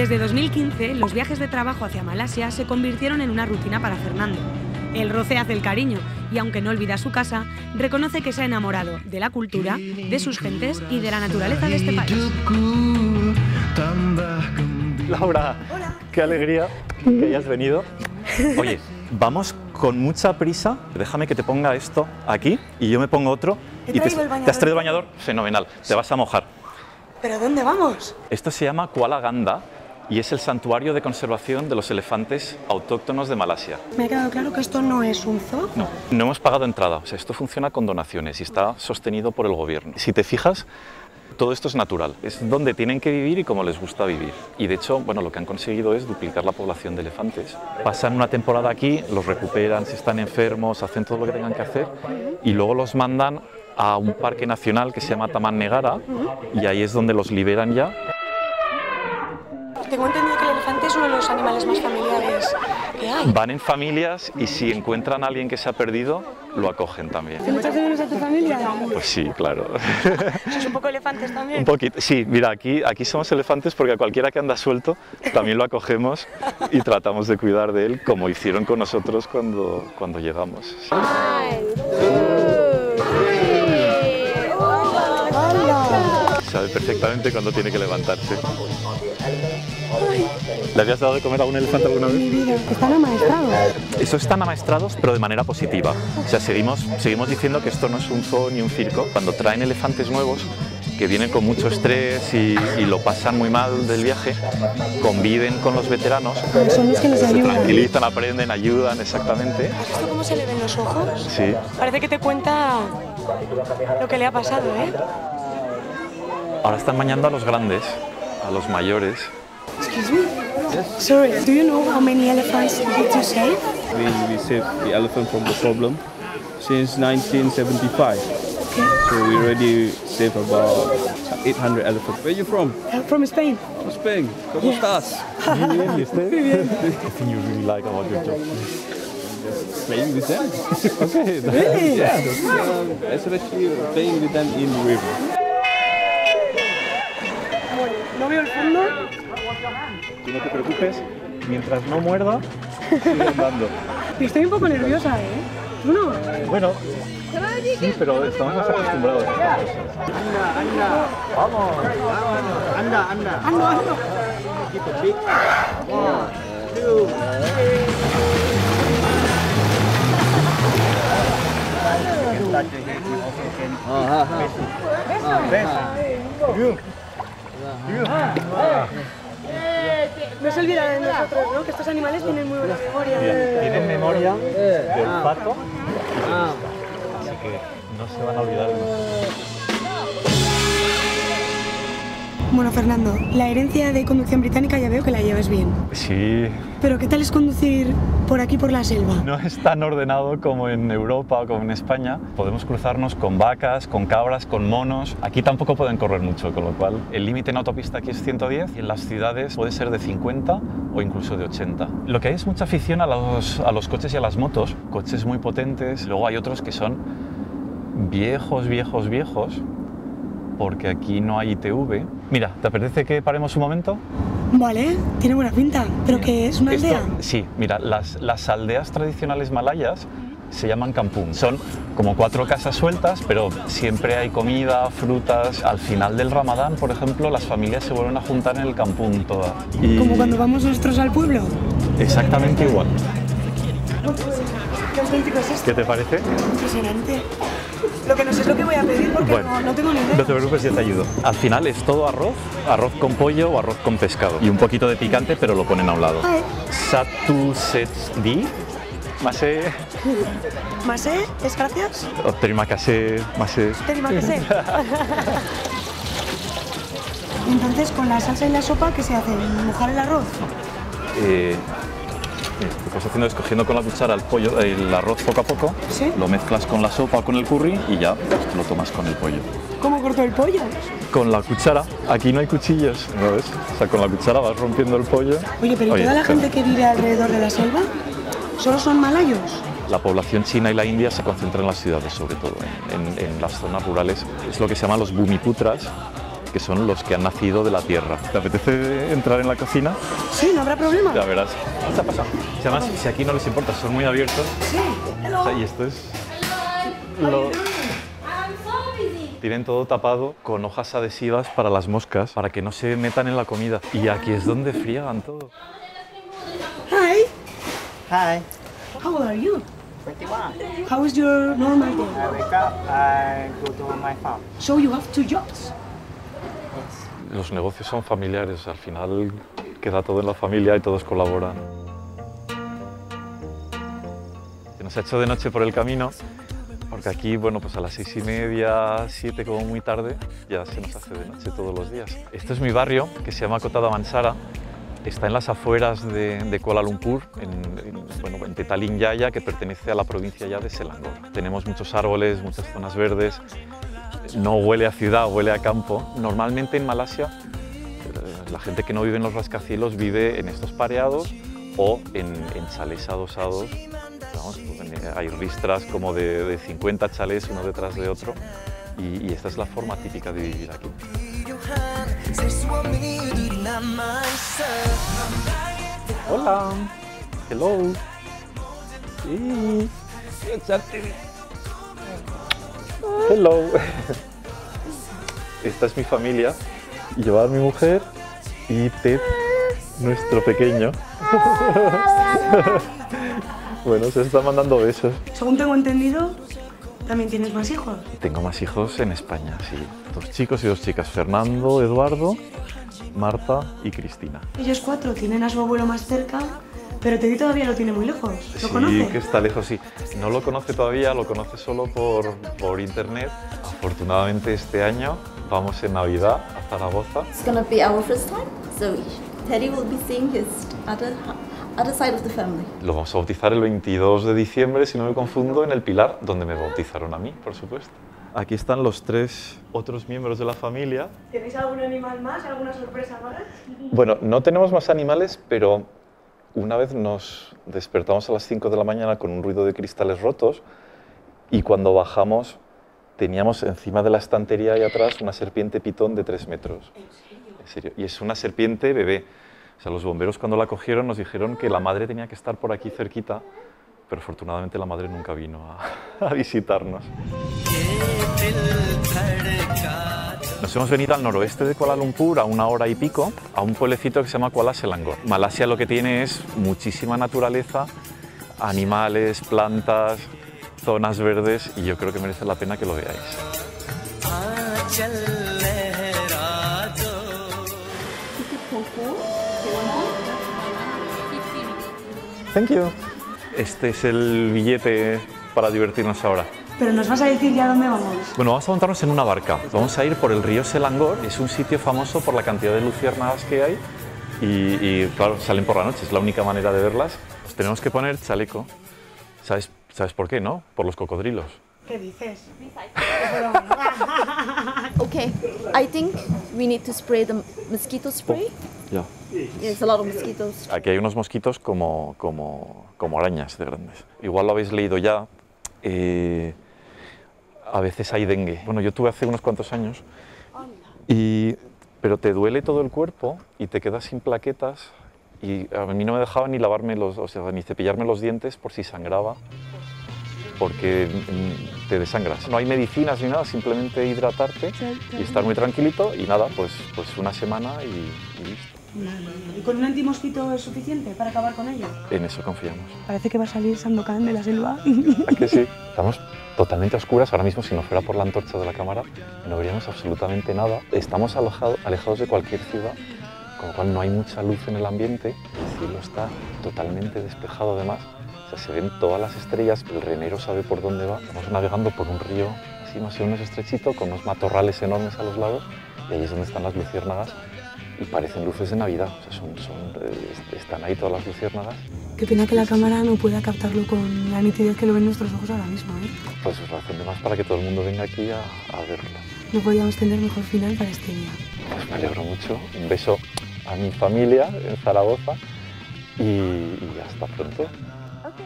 Desde 2015, los viajes de trabajo hacia Malasia se convirtieron en una rutina para Fernando. El roce hace el cariño y, aunque no olvida su casa, reconoce que se ha enamorado de la cultura, de sus gentes y de la naturaleza de este país. Laura, hola. Qué alegría que hayas venido. Oye, vamos con mucha prisa. Déjame que te ponga esto aquí y yo me pongo otro. ¿Te has traído el bañador? Fenomenal, te vas a mojar. ¿Pero dónde vamos? Esto se llama Kuala Ganda y es el santuario de conservación de los elefantes autóctonos de Malasia. Me ha quedado claro que esto no es un zoo. No hemos pagado entrada, o sea, esto funciona con donaciones y está sostenido por el gobierno. Si te fijas, todo esto es natural, es donde tienen que vivir y como les gusta vivir. Y de hecho, bueno, lo que han conseguido es duplicar la población de elefantes. Pasan una temporada aquí, los recuperan si están enfermos, hacen todo lo que tengan que hacer y luego los mandan a un parque nacional que se llama Taman Negara y ahí es donde los liberan ya. Tengo entendido que el elefante es uno de los animales más familiares que hay. Van en familias y si encuentran a alguien que se ha perdido, lo acogen también. ¿Te echas de menos a tu familia? Pues sí, claro. ¿Sois un poco elefantes también? Un poquito, sí, mira, aquí somos elefantes porque a cualquiera que anda suelto también lo acogemos y tratamos de cuidar de él como hicieron con nosotros cuando llegamos. ¿Sí? Sabe perfectamente cuándo tiene que levantarse. ¿Le habías dado de comer a un elefante alguna vez? En mi vida. ¿Están amaestrados? Eso están amaestrados, pero de manera positiva. O sea, seguimos diciendo que esto no es un zoo ni un circo. Cuando traen elefantes nuevos, que vienen con mucho estrés y lo pasan muy mal del viaje, conviven con los veteranos. Son los que les ayudan. Se tranquilizan, aprenden, ayudan, exactamente. ¿Has visto cómo se le ven los ojos? Sí. Parece que te cuenta lo que le ha pasado, ¿eh? Ahora están bañando a los grandes, a los mayores. Excuse me? Yes. Sorry, do you know how many elephants did you save? We saved the elephant from the problem since 1975. Okay. So we already saved about 800 elephants. Where are you from? From Spain. From Spain. ¿Cómo estás? Muy bien, ¿y usted? Muy bien. I think you really like about your job. Playing with them. Okay. Really? Yeah, especially playing with them in the river. No veo el fondo. No te preocupes, mientras no muerda, sigue andando. Estoy un poco nerviosa, ¿eh? ¿Tú no? Bueno, sí, pero estamos más acostumbrados a estas cosas. Anda. Vamos. Anda. Ando. Keep it big. 1, 2, 3. No se olvida de nosotros, ¿no? Que estos animales tienen muy buena memoria. Mira, tienen memoria de olfato, así que no se van a olvidar de nosotros. Bueno, Fernando, la herencia de conducción británica ya veo que la llevas bien. Sí. Pero ¿qué tal es conducir por aquí, por la selva? No es tan ordenado como en Europa o como en España. Podemos cruzarnos con vacas, con cabras, con monos. Aquí tampoco pueden correr mucho, con lo cual el límite en autopista aquí es 110 y en las ciudades puede ser de 50 o incluso de 80. Lo que hay es mucha afición a los coches y a las motos. Coches muy potentes. Luego hay otros que son viejos, porque aquí no hay ITV. Mira, ¿te apetece que paremos un momento? Vale, tiene buena pinta. ¿Pero qué es? ¿Una aldea? Sí, mira, las aldeas tradicionales malayas se llaman kampung. Son como 4 casas sueltas, pero siempre hay comida, frutas. Al final del Ramadán, por ejemplo, las familias se vuelven a juntar en el kampung todas. ¿Como cuando vamos nosotros al pueblo? Exactamente igual. ¿Qué auténtico es esto? ¿Qué te parece? Impresionante. Lo que no sé es lo que voy a pedir porque Bueno, no tengo ni idea. No te preocupes, ya te ayudo. Al final es todo arroz con pollo o arroz con pescado. Y un poquito de picante, pero lo ponen a un lado. Satu setdi, masé. ¿Masé? ¿Es gracias? Terima kasih, masé. Terima kasih. Entonces, con la salsa y la sopa, ¿qué se hace? ¿Mojar el arroz? Lo que estás haciendo es cogiendo con la cuchara el arroz poco a poco, ¿Sí? Lo mezclas con la sopa o con el curry y ya lo tomas con el pollo. ¿Cómo corto el pollo? Con la cuchara, aquí no hay cuchillos, ¿no ves? O sea, con la cuchara vas rompiendo el pollo. Oye, pero ¿y toda la gente que vive alrededor de la selva? ¿Solo son malayos? La población china y la india se concentra en las ciudades, sobre todo, en las zonas rurales. Es lo que se llama los bumiputras, que son los que han nacido de la tierra. ¿Te apetece entrar en la cocina? Sí, no habrá problema. Ya verás. ¿Qué pasa? Si además, si aquí no les importa, son muy abiertos. Sí, O sea, y esto es... Tienen todo tapado con hojas adhesivas para las moscas, para que no se metan en la comida. Y aquí es donde friegan todo. Hi, Hi. how old are you? 21. How is your normal day? I wake up, I go to my farm. So you have 2 jobs. Los negocios son familiares, al final queda todo en la familia y todos colaboran. Se nos ha hecho de noche por el camino, porque aquí, bueno, pues a las 6:30, 7 como muy tarde, ya se nos hace de noche todos los días. Este es mi barrio, que se llama Kota Damansara. Está en las afueras de Kuala Lumpur, en Petaling Jaya, que pertenece a la provincia ya de Selangor. Tenemos muchos árboles, muchas zonas verdes. No huele a ciudad, huele a campo. Normalmente en Malasia, la gente que no vive en los rascacielos vive en estos pareados o en chalés adosados. Vamos, hay ristras como de 50 chalés uno detrás de otro y esta es la forma típica de vivir aquí. Hola. Hello. Sí. Hello. Esta es mi familia. Llevar mi mujer y Ted, nuestro pequeño. Bueno, se está mandando besos. Según tengo entendido, también tienes más hijos. Tengo más hijos en España, sí. 2 chicos y 2 chicas. Fernando, Eduardo, Marta y Cristina. Ellos 4 tienen a su abuelo más cerca, pero Teddy todavía lo tiene muy lejos. ¿Lo conoce? Sí, que está lejos, sí. No lo conoce todavía, lo conoce solo por internet. Afortunadamente este año vamos en Navidad a Zaragoza. It's gonna be our first time, so Teddy will be seeing his other side of the family. Lo vamos a bautizar el 22 de diciembre, si no me confundo, en el Pilar, donde me bautizaron a mí, por supuesto. Aquí están los 3 otros miembros de la familia. ¿Tenéis algún animal más? ¿Alguna sorpresa más? Bueno, no tenemos más animales, pero una vez nos despertamos a las 5 de la mañana con un ruido de cristales rotos y cuando bajamos teníamos encima de la estantería ahí atrás una serpiente pitón de 3 metros. ¿En serio? En serio. Y es una serpiente bebé. O sea, los bomberos cuando la cogieron nos dijeron que la madre tenía que estar por aquí cerquita, pero afortunadamente la madre nunca vino a visitarnos. Nos hemos venido al noroeste de Kuala Lumpur, a 1 hora y pico, a un pueblecito que se llama Kuala Selangor. Malasia lo que tiene es muchísima naturaleza, animales, plantas, zonas verdes, y yo creo que merece la pena que lo veáis. Thank you. Este es el billete para divertirnos ahora. Pero nos vas a decir ya dónde vamos. Bueno, vamos a montarnos en una barca. Vamos a ir por el río Selangor. Es un sitio famoso por la cantidad de luciérnagas que hay y claro, salen por la noche. Es la única manera de verlas. Nos tenemos que poner chaleco. ¿Sabes por qué, no? Por los cocodrilos. ¿Qué dices? Okay, I think we need to spray the mosquito spray. Ya. There's a lot of mosquitoes. Aquí hay unos mosquitos como arañas de grandes. Igual lo habéis leído ya. A veces hay dengue. Bueno, yo tuve hace unos cuantos años, pero te duele todo el cuerpo y te quedas sin plaquetas y a mí no me dejaban ni lavarme ni cepillarme los dientes por si sangraba, porque te desangras. No hay medicinas ni nada, simplemente hidratarte y estar muy tranquilito y nada, pues 1 semana y listo. ¿Y con un antimosquito es suficiente para acabar con ello? En eso confiamos. Parece que va a salir Sandokan de la selva. ¿A que sí? Estamos totalmente a oscuras. Ahora mismo, si no fuera por la antorcha de la cámara, no veríamos absolutamente nada. Estamos alejados de cualquier ciudad, con lo cual no hay mucha luz en el ambiente. El cielo está totalmente despejado además. O sea, se ven todas las estrellas, el renero sabe por dónde va. Estamos navegando por un río así más o menos estrechito, con unos matorrales enormes a los lados, y ahí es donde están las luciérnagas. Y parecen luces de Navidad, o sea, están ahí todas las luciérnagas. Qué pena que la cámara no pueda captarlo con la nitidez que lo ven nuestros ojos ahora mismo, ¿eh? Pues es razón de más para que todo el mundo venga aquí a verlo. No podíamos tener mejor final para este día. Pues me alegro mucho. Un beso a mi familia en Zaragoza y hasta pronto. Okay.